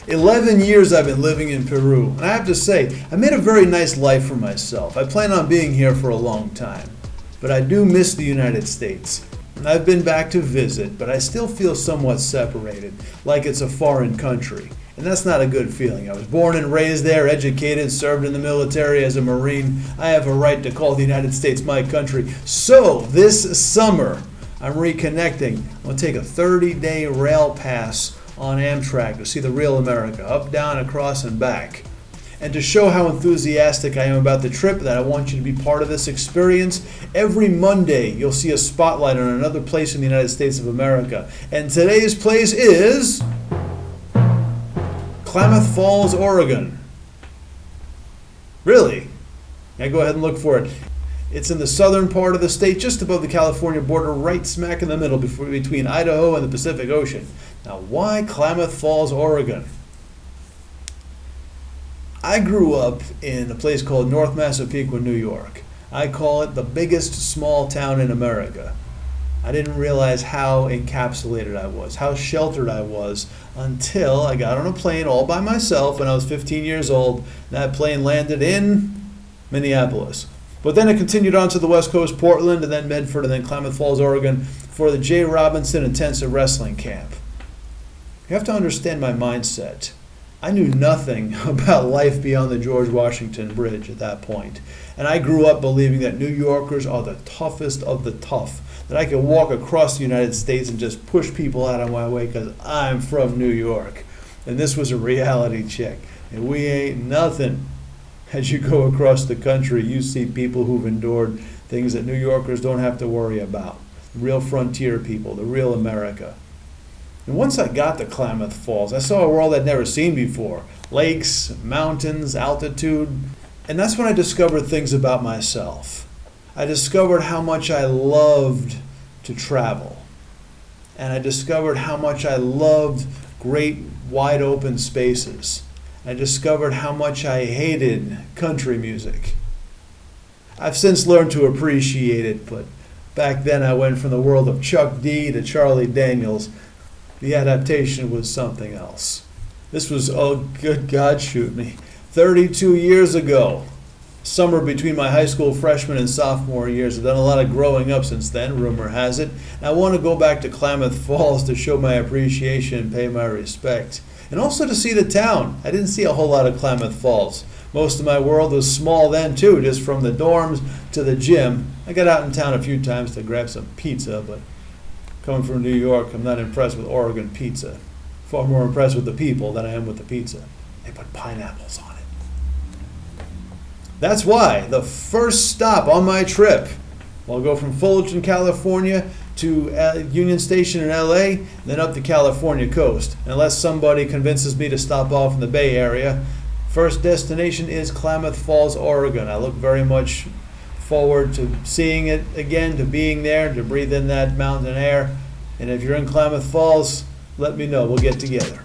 11 years I've been living in Peru, and I have to say, I made a very nice life for myself. I plan on being here for a long time, but I do miss the United States. And I've been back to visit, but I still feel somewhat separated, like it's a foreign country. And that's not a good feeling. I was born and raised there, educated, served in the military as a Marine. I have a right to call the United States my country. So, this summer, I'm reconnecting. I'm going to take a 30-day rail pass on Amtrak to see the real America, up, down, across, and back. And to show how enthusiastic I am about the trip, that I want you to be part of this experience, every Monday you'll see a spotlight on another place in the United States of America. And today's place is Klamath Falls, Oregon. Really? Yeah, go ahead and look for it. It's in the southern part of the state, just above the California border, right smack in the middle between Idaho and the Pacific Ocean. Now, why Klamath Falls, Oregon? I grew up in a place called North Massapequa, New York. I call it the biggest small town in America. I didn't realize how encapsulated I was, how sheltered I was, until I got on a plane all by myself when I was 15 years old. That plane landed in Minneapolis. But then it continued on to the West Coast, Portland, and then Medford, and then Klamath Falls, Oregon, for the J. Robinson Intensive Wrestling Camp. You have to understand my mindset. I knew nothing about life beyond the George Washington Bridge at that point. And I grew up believing that New Yorkers are the toughest of the tough, that I could walk across the United States and just push people out of my way because I'm from New York. And this was a reality check. And we ain't nothing. As you go across the country, you see people who've endured things that New Yorkers don't have to worry about. Real frontier people, the real America. And once I got to Klamath Falls, I saw a world I'd never seen before. Lakes, mountains, altitude. And that's when I discovered things about myself. I discovered how much I loved to travel. And I discovered how much I loved great, wide open spaces. I discovered how much I hated country music. I've since learned to appreciate it, but back then I went from the world of Chuck D to Charlie Daniels. The adaptation was something else. This was, oh good God, shoot me, 32 years ago. Summer between my high school freshman and sophomore years. I've done a lot of growing up since then, rumor has it. And I want to go back to Klamath Falls to show my appreciation and pay my respect. And also to see the town. I didn't see a whole lot of Klamath Falls. Most of my world was small then too, just from the dorms to the gym. I got out in town a few times to grab some pizza, but coming from New York, I'm not impressed with Oregon pizza. Far more impressed with the people than I am with the pizza. They put pineapples on it. That's why the first stop on my trip, I'll go from Fullerton, California to Union Station in LA, then up the California coast. Unless somebody convinces me to stop off in the Bay Area, first destination is Klamath Falls, Oregon. I look very much forward to seeing it again, to being there, to breathe in that mountain air. And if you're in Klamath Falls, let me know. We'll get together.